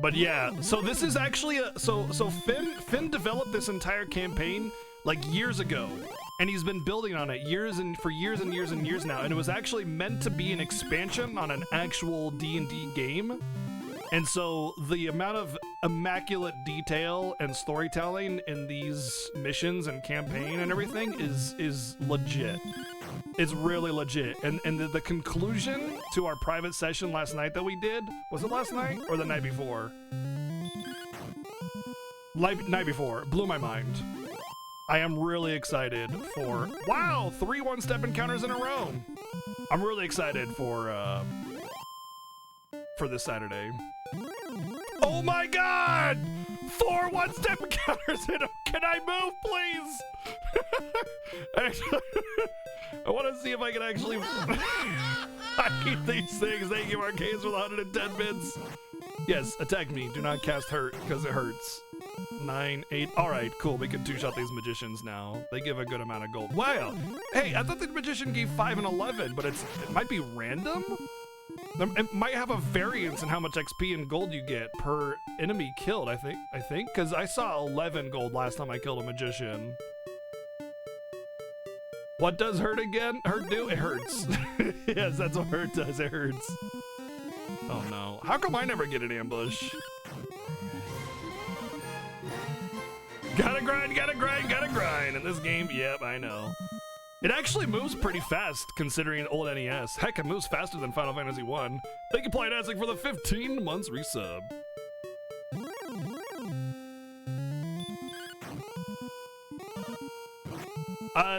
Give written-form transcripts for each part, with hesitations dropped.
But yeah, so this is actually so Finn developed this entire campaign like years ago, and he's been building on it for years and years now, and it was actually meant to be an expansion on an actual D&D game. And so the amount of immaculate detail and storytelling in these missions and campaign and everything is legit. It's really legit. And the conclusion to our private session last night that we did, was it last night or the night before? Night before, blew my mind. I am really excited for, wow, 3 one-step encounters in a row. I'm really excited for this Saturday. Oh my God! 4 one-step encounters in a, can I move, please? I want to see if I can actually I hate these things. Thank you, Arcades, for the 110 bits. Yes, attack me. Do not cast hurt, because it hurts. 9, 8. Alright, cool. We can two-shot these magicians now. They give a good amount of gold. Wow! Hey, I thought the magician gave 5 and 11, but it might be random? It might have a variance in how much XP and gold you get per enemy killed, I think, because I saw 11 gold last time I killed a magician. What does hurt again? Hurt do? It hurts. Yes, that's what hurt does. It hurts. Oh no. How come I never get an ambush? Gotta grind, gotta grind, gotta grind. In this game, yep, I know. It actually moves pretty fast considering old NES. Heck, it moves faster than Final Fantasy 1. Thank you, Playtastic, for the 15 months resub.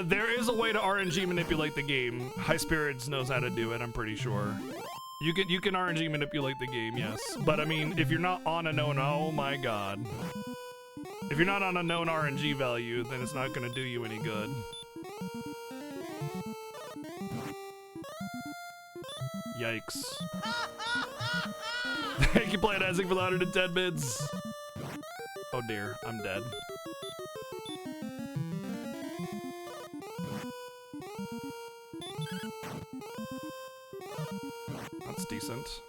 There is a way to RNG manipulate the game. High Spirits knows how to do it, I'm pretty sure. You can RNG manipulate the game, yes. But I mean, if you're not on a known, oh my God. If you're not on a known RNG value, then it's not gonna do you any good. Yikes. Thank you, Playtastic, for the 110 bits. Oh dear, I'm dead. That's decent.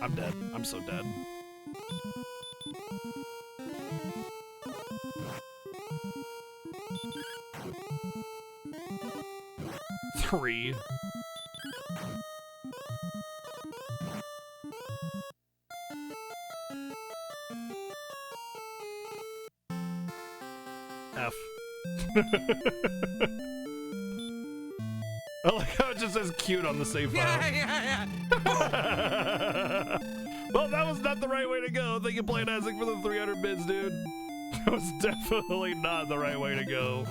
I'm dead. I'm so dead. Three. F. I like how it just says cute on the save file. Yeah. Well, that was not the right way to go. Thank you, Playtastic, for the 300 bits, dude. That was definitely not the right way to go.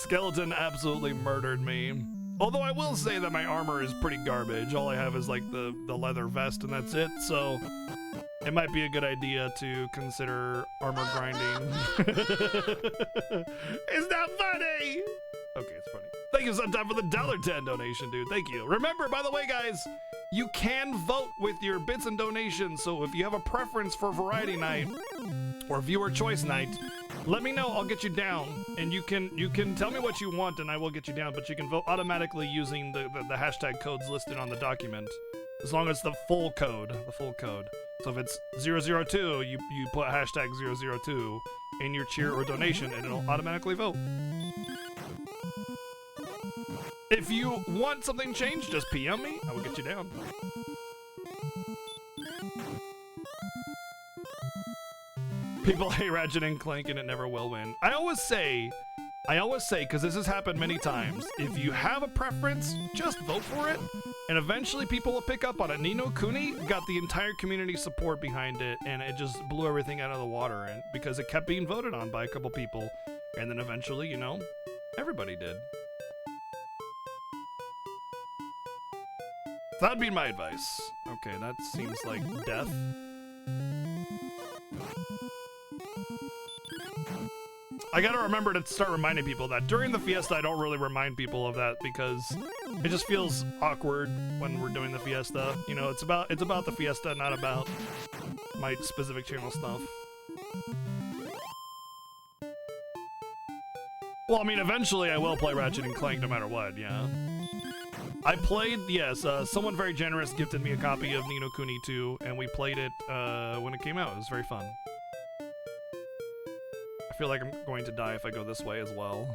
Skeleton absolutely murdered me. Although I will say that my armor is pretty garbage. All I have is like the leather vest and that's it, so it might be a good idea to consider armor grinding. It's not funny! Okay, it's funny. Thank you sometime for the $1.10 donation, dude. Thank you. Remember, by the way, guys, you can vote with your bits and donations, so if you have a preference for Variety Night or Viewer Choice Night, let me know. I'll get you down, and you can tell me what you want, and I will get you down. But you can vote automatically using the hashtag codes listed on the document, as long as the full code, So if it's 002, you put hashtag 002 in your cheer or donation, and it'll automatically vote. If you want something changed, just PM me. I will get you down. People hate Ratchet and Clank and it never will win. I always say, because this has happened many times, if you have a preference, just vote for it, and eventually people will pick up on it. Ni no Kuni got the entire community support behind it, and it just blew everything out of the water, and because it kept being voted on by a couple people, and then eventually, you know, everybody did. That'd be my advice. Okay, that seems like death. I gotta remember to start reminding people that during the fiesta I don't really remind people of that because it just feels awkward when we're doing the fiesta. You know, it's about the fiesta, not about my specific channel stuff. Well, I mean, eventually I will play Ratchet and Clank no matter what, yeah. I played, yes, someone very generous gifted me a copy of Ni no Kuni 2, and we played it when it came out. It was very fun. I feel like I'm going to die if I go this way as well.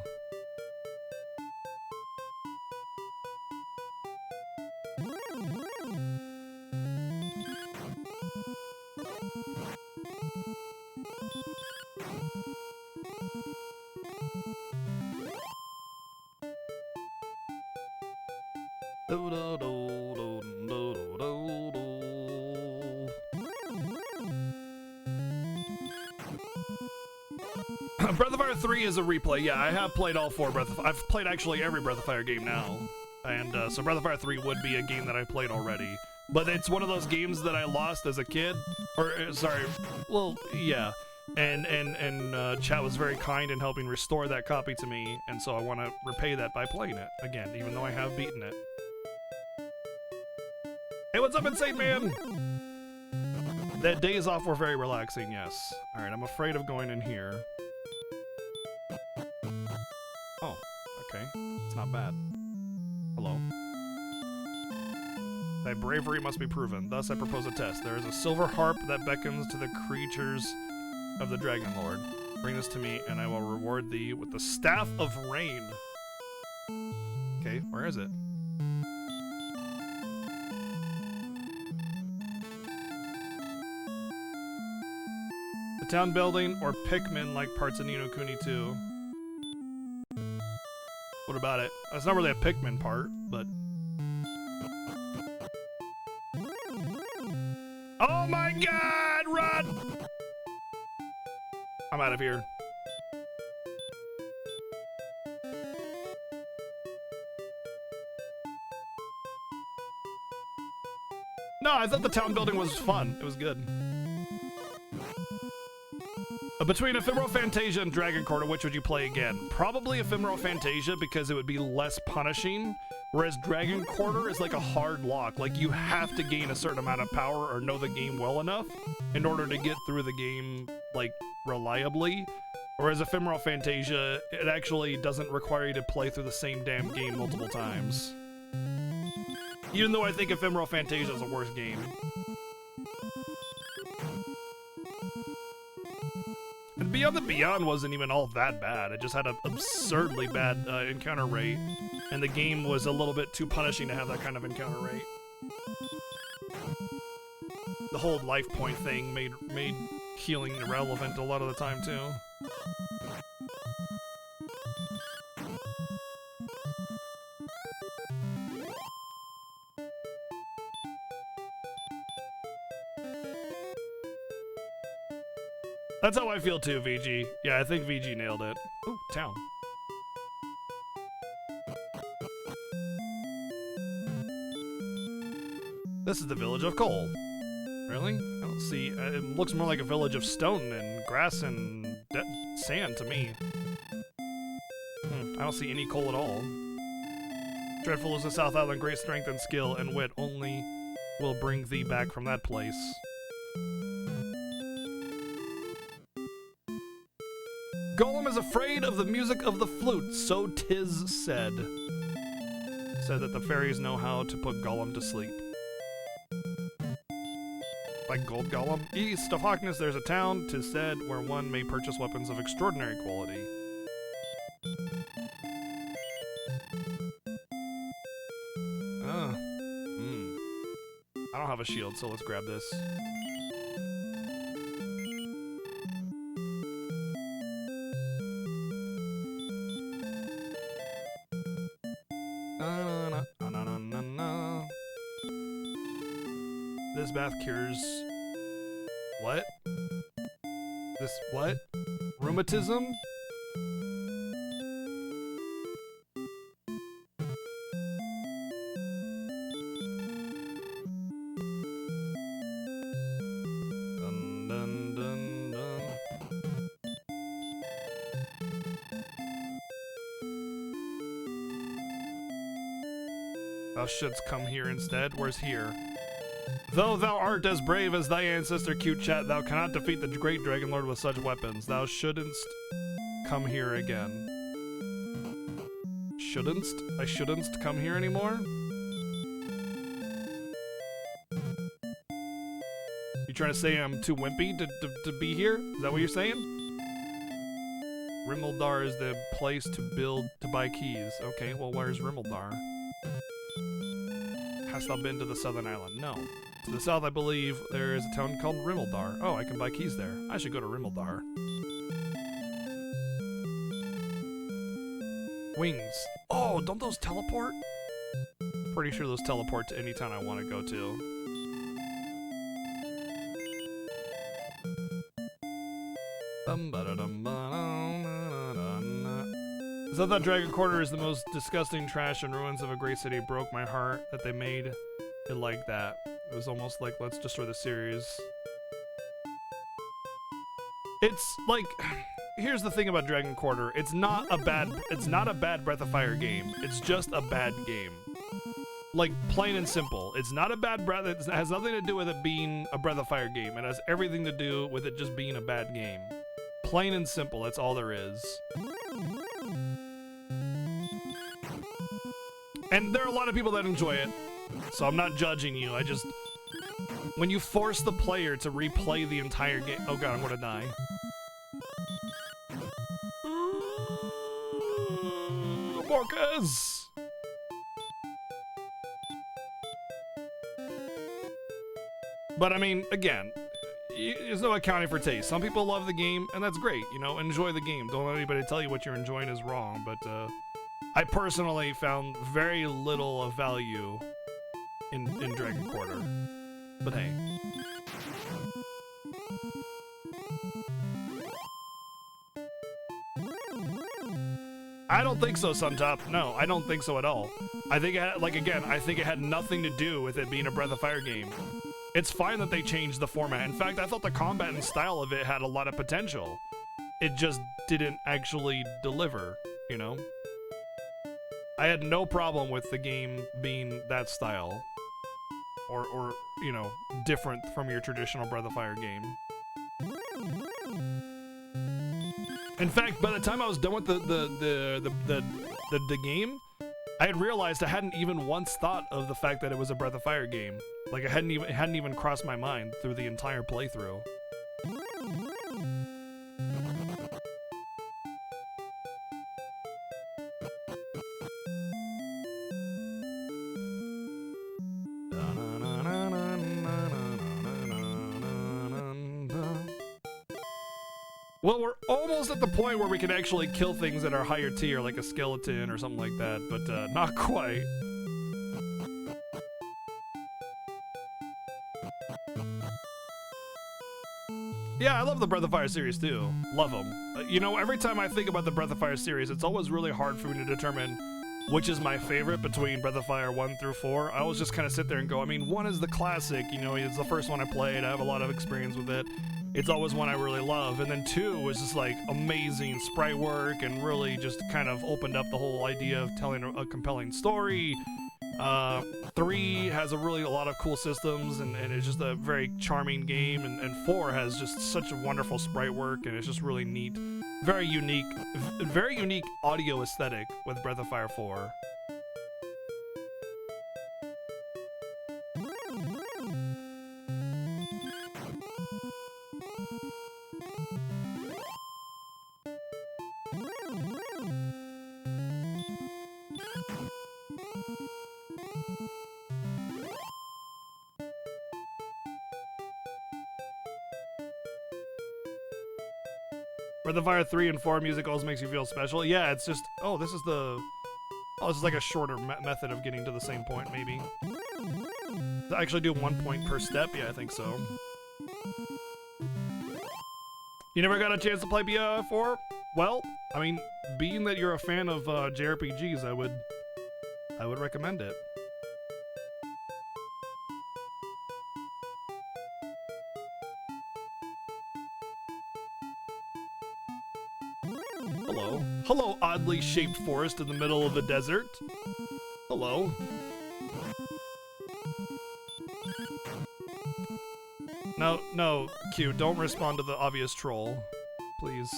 Breath of Fire 3 is a replay. Yeah, I have played all 4 I've played actually every Breath of Fire game now. And so Breath of Fire 3 would be a game that I played already. But it's one of those games that I lost as a kid. Or, sorry, well, yeah. And chat was very kind in helping restore that copy to me. And so I want to repay that by playing it again, even though I have beaten it. Hey, what's up, Insane Man? That days off were very relaxing, yes. Alright, I'm afraid of going in here. Oh, okay. It's not bad. Hello. Thy bravery must be proven. Thus I propose a test. There is a silver harp that beckons to the creatures of the Dragon Lord. Bring this to me, and I will reward thee with the Staff of Rain. Okay, where is it? The town building or Pikmin like parts of Ni no Kuni 2. What about it? That's not really a Pikmin part, but... Oh my god, run! I'm out of here. No, I thought the town building was fun. It was good. Between Ephemeral Fantasia and Dragon Quarter, which would you play again? Probably Ephemeral Fantasia because it would be less punishing, whereas Dragon Quarter is like a hard lock. Like, you have to gain a certain amount of power or know the game well enough in order to get through the game, like, reliably. Whereas Ephemeral Fantasia, it actually doesn't require you to play through the same damn game multiple times. Even though I think Ephemeral Fantasia is a worse game. And Beyond the Beyond wasn't even all that bad. It just had an absurdly bad encounter rate, and the game was a little bit too punishing to have that kind of encounter rate. The whole life point thing made healing irrelevant a lot of the time too. That's how I feel too, VG. Yeah, I think VG nailed it. Ooh, town. This is the village of coal. Really? I don't see. It looks more like a village of stone and grass and sand to me. I don't see any coal at all. Dreadful is the South Island, great strength and skill and wit only will bring thee back from that place. Golem is afraid of the music of the flute, so 'tis said. Said that the fairies know how to put Golem to sleep. Like Gold Golem? East of Hockness there's a town, 'tis said, where one may purchase weapons of extraordinary quality. I don't have a shield, so let's grab this. This bath cures... What? This what? Rheumatism? Dun, dun, dun, dun. Thou shouldst come here instead. Where's here? Though thou art as brave as thy ancestor, cute chat, thou cannot defeat the great Dragon Lord with such weapons. Thou shouldn't come here again. shouldn't come here anymore? You trying to say I'm too wimpy to be here? Is that what you're saying? Rimuldar is the place to buy keys. Okay, well, where's Rimuldar? Hast thou been to the southern island? No. To the south, I believe, there is a town called Rimuldar. Oh, I can buy keys there. I should go to Rimuldar. Wings. Oh, don't those teleport? Pretty sure those teleport to any town I want to go to. So that Dragon Quarter is the most disgusting trash and ruins of a great city. Broke my heart that they made it like that. It was almost like, let's destroy the series. It's like, here's the thing about Dragon Quarter. It's not a bad Breath of Fire game. It's just a bad game. Like, plain and simple. It's not a bad Breath. It has nothing to do with it being a Breath of Fire game. It has everything to do with it just being a bad game. Plain and simple. That's all there is. And there are a lot of people that enjoy it, so I'm not judging you. I just, when you force the player to replay the entire game, oh god, I'm gonna die. Marcus! But I mean, again, there's no accounting for taste. Some people love the game, and that's great. You know, enjoy the game. Don't let anybody tell you what you're enjoying is wrong, but I personally found very little of value in Dragon Quarter. But hey. I don't think so, Suntop. No, I don't think so at all. I think it had, like, again, I think it had nothing to do with it being a Breath of Fire game. It's fine that they changed the format. In fact, I thought the combat and style of it had a lot of potential. It just didn't actually deliver, you know? I had no problem with the game being that style. Or you know, different from your traditional Breath of Fire game. In fact, by the time I was done with the game, I had realized I hadn't even once thought of the fact that it was a Breath of Fire game. Like, it hadn't even crossed my mind through the entire playthrough. Well, we're almost at the point where we can actually kill things that are higher tier, like a skeleton or something like that, but not quite. Yeah, I love the Breath of Fire series too. Love them. You know, every time I think about the Breath of Fire series, it's always really hard for me to determine which is my favorite between Breath of Fire 1 through 4. I always just kind of sit there and go, I mean, 1 is the classic, you know, it's the first one I played, I have a lot of experience with it. It's always one I really love. And then 2 was just like amazing sprite work and really just kind of opened up the whole idea of telling a compelling story. 3 has a lot of cool systems and it's just a very charming game. And 4 has just such a wonderful sprite work and it's just really neat. Very unique audio aesthetic with Breath of Fire 4. Breath of Fire 3 and 4 music always makes you feel special. Yeah, it's just, this is like a shorter method of getting to the same point, maybe. Does it actually do 1 point per step? Yeah, I think so. You never got a chance to play BF4? Well, I mean, being that you're a fan of JRPGs, I would recommend it. Hello. Hello, oddly shaped forest in the middle of the desert. Hello. No, Q, don't respond to the obvious troll. Please.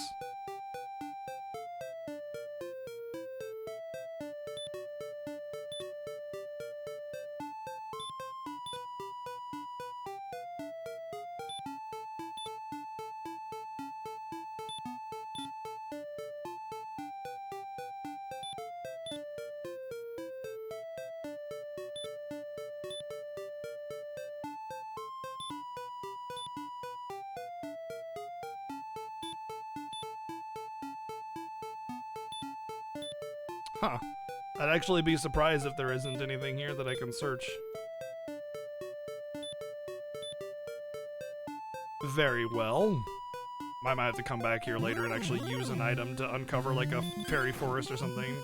Huh. I'd actually be surprised if there isn't anything here that I can search. Very well. I might have to come back here later and actually use an item to uncover like a fairy forest or something.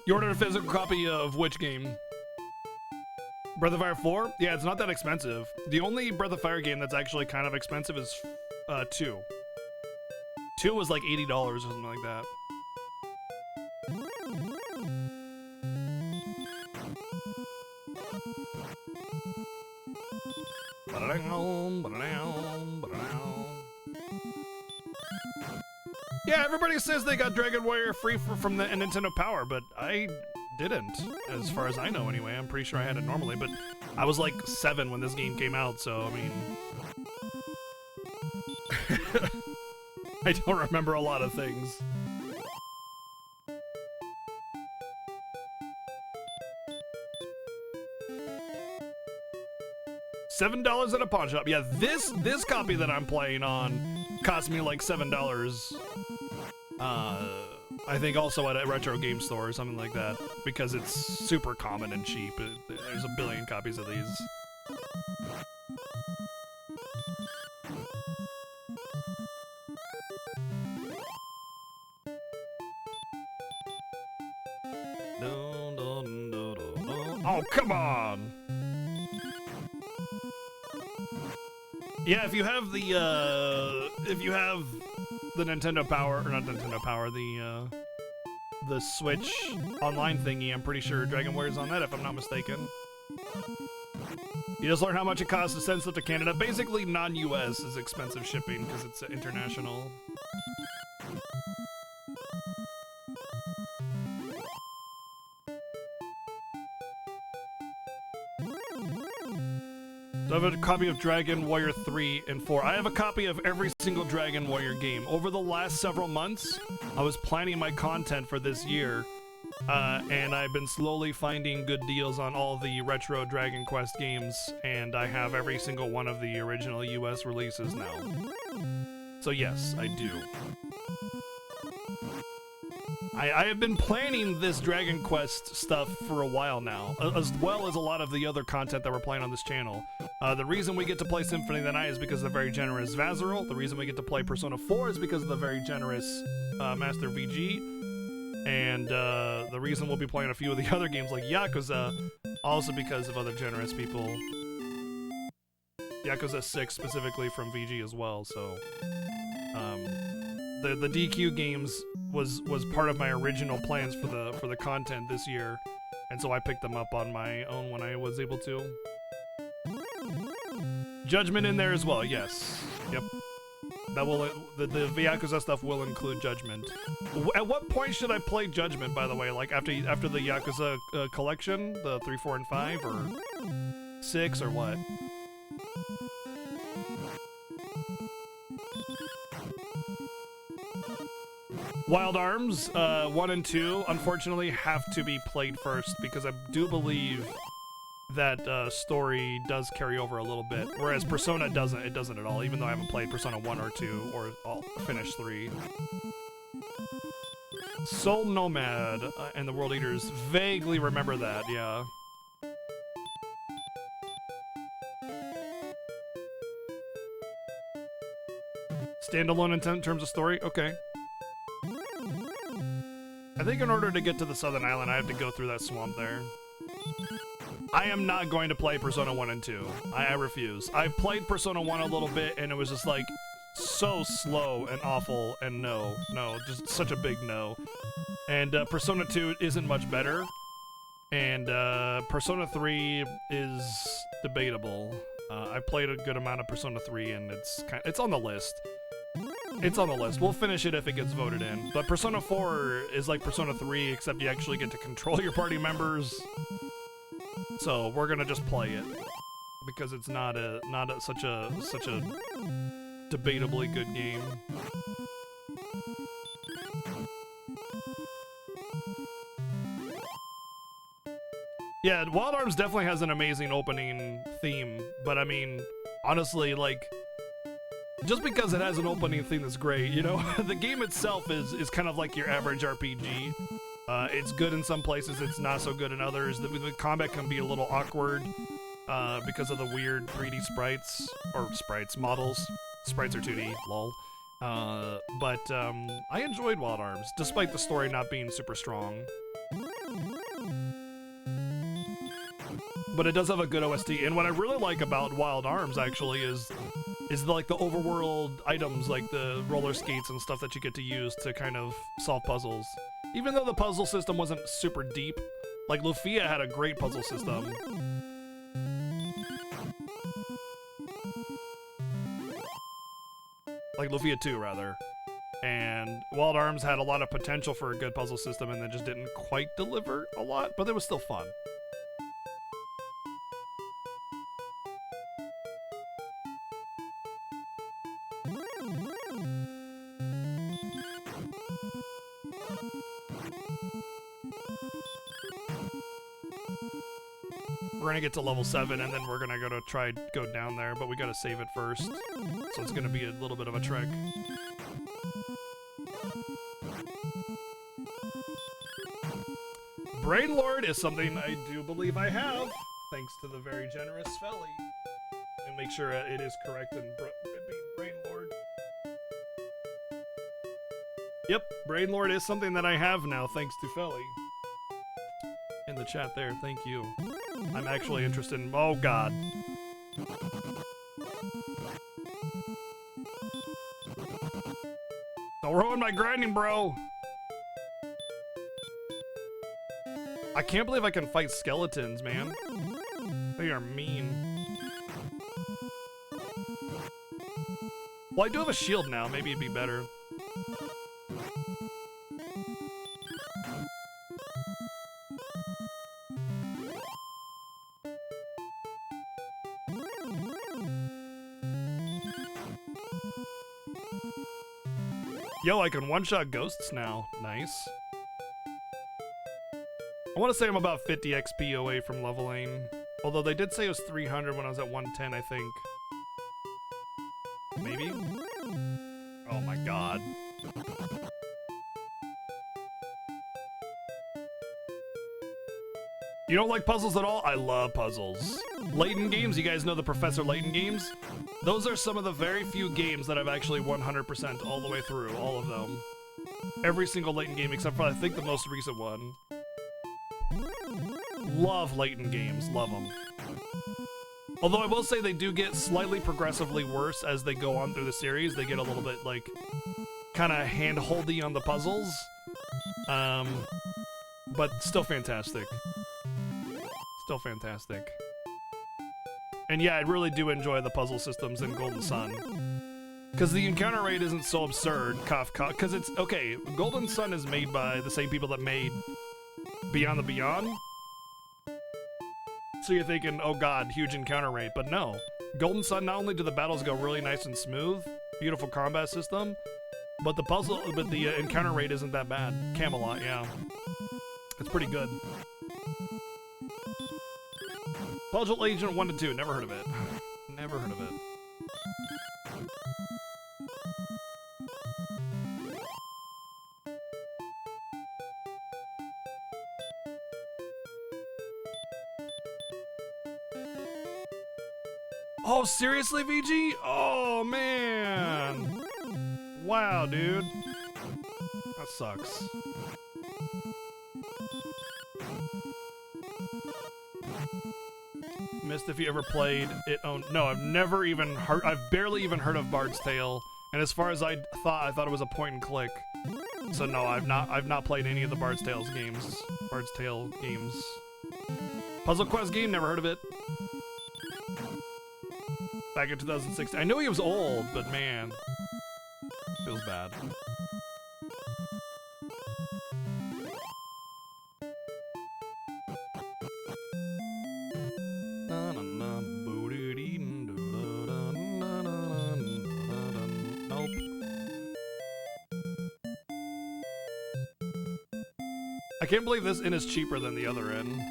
You ordered a physical copy of which game? Breath of Fire 4? Yeah, it's not that expensive. The only Breath of Fire game that's actually kind of expensive is 2. 2 was like $80 or something like that. Yeah, everybody says they got Dragon Warrior free from the Nintendo Power, but I didn't, as far as I know anyway. I'm pretty sure I had it normally, but I was like 7 when this game came out, so I mean... I don't remember a lot of things. $7 at a pawn shop. Yeah, this copy that I'm playing on cost me like $7. I think also at a retro game store or something like that, because it's super common and cheap. There's a billion copies of these. Oh, come on! Yeah, if you have the Nintendo Power, or not Nintendo Power, the Switch online thingy, I'm pretty sure Dragon Warrior's on that, if I'm not mistaken. You just learn how much it costs to send stuff to Canada. Basically, non-US is expensive shipping because it's international. So I have a copy of Dragon Warrior 3 and 4. I have a copy of every single Dragon Warrior game. Over the last several months, I was planning my content for this year, and I've been slowly finding good deals on all the retro Dragon Quest games, and I have every single one of the original US releases now. So yes, I do. I have been planning this Dragon Quest stuff for a while now, as well as a lot of the other content that we're playing on this channel. The reason we get to play Symphony of the Night is because of the very generous Vazeril. The reason we get to play Persona 4 is because of the very generous Master VG. And the reason we'll be playing a few of the other games like Yakuza, also because of other generous people. Yakuza 6 specifically from VG as well, so... The DQ games was part of my original plans for the content this year, and so I picked them up on my own when I was able to. Judgment in there as well, yes. Yep. That will the Yakuza stuff will include Judgment. At what point should I play Judgment, by the way? Like after the Yakuza collection, the 3, 4, and 5, or 6, or what? Wild Arms 1 and 2 unfortunately have to be played first, because I do believe that story does carry over a little bit, whereas Persona doesn't. It doesn't at all, even though I haven't played Persona 1 or 2 or finished 3. Soul Nomad and the World Eaters, vaguely remember that, yeah. Standalone in terms of story? Okay. I think in order to get to the Southern Island, I have to go through that swamp there. I am not going to play Persona 1 and 2. I refuse. I played Persona 1 a little bit, and it was just, like, so slow and awful, and no, just such a big no. And Persona 2 isn't much better, and Persona 3 is debatable. I played a good amount of Persona 3, and it's on the list. It's on the list. We'll finish it if it gets voted in. But Persona 4 is like Persona 3, except you actually get to control your party members. So we're gonna just play it because it's not such a debatably good game. Yeah, Wild Arms definitely has an amazing opening theme, but I mean, honestly, like, just because it has an opening theme that's great, you know, the game itself is kind of like your average RPG. It's good in some places, it's not so good in others. The combat can be a little awkward because of the weird 3D models. Sprites are 2D, lol. But I enjoyed Wild Arms, despite the story not being super strong. But it does have a good OST, and what I really like about Wild Arms actually is like the overworld items, like the roller skates and stuff that you get to use to kind of solve puzzles. Even though the puzzle system wasn't super deep, like Lufia had a great puzzle system. Like Lufia 2, rather. And Wild Arms had a lot of potential for a good puzzle system and then just didn't quite deliver a lot, but it was still fun. We're gonna get to level 7 and then we're gonna go down there, but we gotta save it first. So it's gonna be a little bit of a trek. Brain Lord is something I do believe I have, thanks to the very generous Felly. And make sure it is correct and being Brain Lord. Yep, Brain Lord is something that I have now, thanks to Felly. In the chat there, thank you. I'm actually interested in. Oh god. Don't ruin my grinding, bro. I can't believe I can fight skeletons, man. They are mean. Well, I do have a shield now. Maybe it'd be better. Yo, I can one-shot ghosts now. Nice. I want to say I'm about 50 XP away from leveling. Although they did say it was 300 when I was at 110, I think. Maybe? Oh my god. You don't like puzzles at all? I love puzzles. Layton games, you guys know the Professor Layton games? Those are some of the very few games that I've actually 100% all the way through, all of them. Every single Layton game except for I think the most recent one. Love Layton games, love them. Although I will say they do get slightly progressively worse as they go on through the series. They get a little bit like kind of hand-holdy on the puzzles. But still fantastic. Still fantastic. And yeah, I really do enjoy the puzzle systems in Golden Sun. Because the encounter rate isn't so absurd, because it's, okay, Golden Sun is made by the same people that made Beyond the Beyond. So you're thinking, oh god, huge encounter rate, but no. Golden Sun, not only do the battles go really nice and smooth, beautiful combat system, but the encounter rate isn't that bad. Camelot, yeah. It's pretty good. Puzzle Agent 1 to 2, never heard of it. Never heard of it. Oh, seriously, VG? Oh, man. Wow, dude. That sucks. Missed if you ever played it. Oh, no, I've never even heard. I've barely even heard of Bard's Tale. And as far as I thought it was a point and click. So no, I've not played any of the Bard's Tale games. Puzzle Quest game, never heard of it. Back in 2016. I know he was old, but man. Feels bad. Nope. I can't believe this inn is cheaper than the other inn.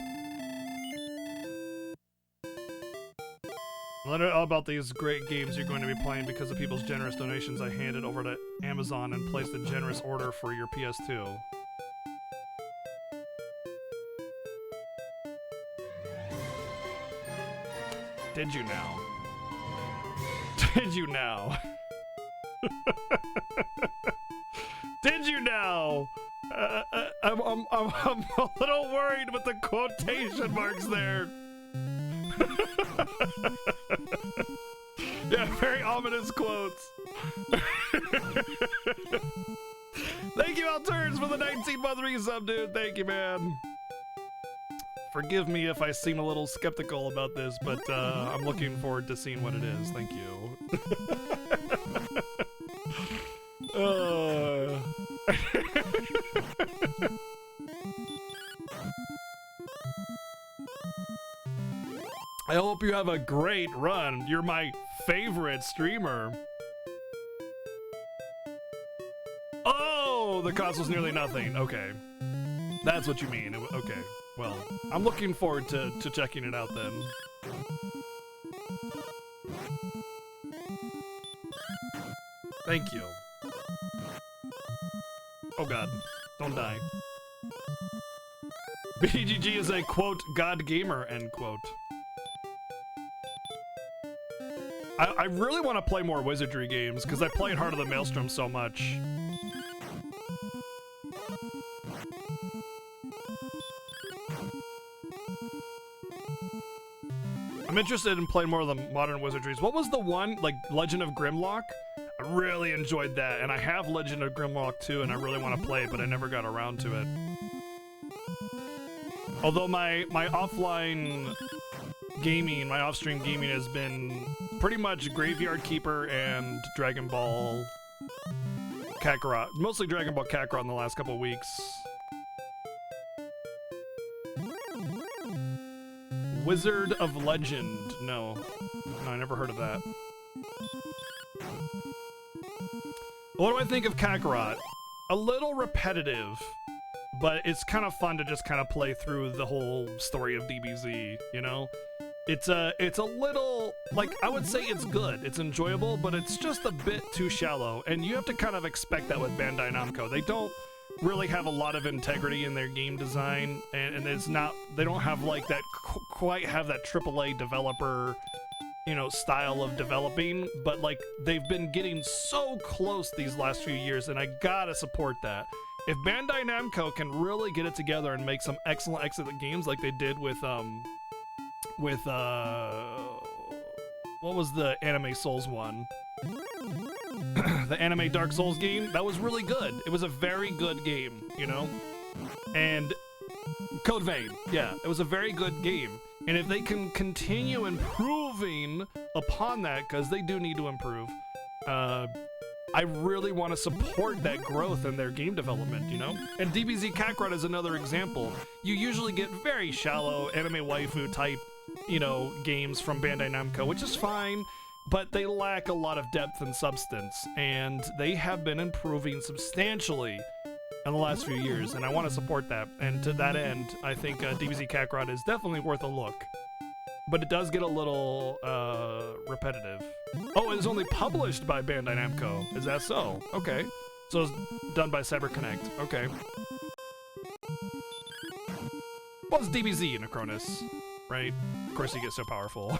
Learn all about these great games you're going to be playing because of people's generous donations. I handed over to Amazon and placed a generous order for your PS2. Did you now? Did you now? Did you now? I'm a little worried with the quotation marks there. Yeah, very ominous quotes. Thank you, Alterns, for the 19-month resub, dude. Thank you, man. Forgive me if I seem a little skeptical about this, but I'm looking forward to seeing what it is. Thank you. I hope you have a great run. You're my favorite streamer. Oh, the cost was nearly nothing. Okay. That's what you mean. Okay. Well, I'm looking forward to checking it out then. Thank you. Oh god. Don't die. BGG is a, quote, god gamer, end quote. I really want to play more Wizardry games, because I played Heart of the Maelstrom so much. I'm interested in playing more of the modern Wizardries. What was the one, like, Legend of Grimlock? I really enjoyed that, and I have Legend of Grimlock 2, and I really want to play it, but I never got around to it. Although my offline gaming, my off-stream gaming has been pretty much Graveyard Keeper and Dragon Ball Kakarot. Mostly Dragon Ball Kakarot in the last couple weeks. Wizard of Legend. No, I never heard of that. What do I think of Kakarot? A little repetitive, but it's kind of fun to just kind of play through the whole story of DBZ, you know? It's a little, like, I would say it's good, it's enjoyable, but it's just a bit too shallow, and you have to kind of expect that with Bandai Namco. They don't really have a lot of integrity in their game design, and it's not, they don't have like that, quite have that AAA developer, you know, style of developing, but like, they've been getting so close these last few years, and I gotta support that. If Bandai Namco can really get it together and make some excellent games like they did with what was the Anime Souls one? The Anime Dark Souls game? That was really good. It was a very good game, you know? And Code Vein, yeah, it was a very good game. And if they can continue improving upon that, because they do need to improve, I really want to support that growth in their game development, you know? And DBZ Kakarot is another example. You usually get very shallow anime waifu type, you know, games from Bandai Namco, which is fine, but they lack a lot of depth and substance, and they have been improving substantially in the last few years, and I want to support that. And to that end, I think DBZ Kakarot is definitely worth a look. But it does get a little repetitive. Oh, it is only published by Bandai Namco. Is that so? Okay. So it's done by CyberConnect. Okay. Well, it's DBZ, Necronus, right? Of course you get so powerful.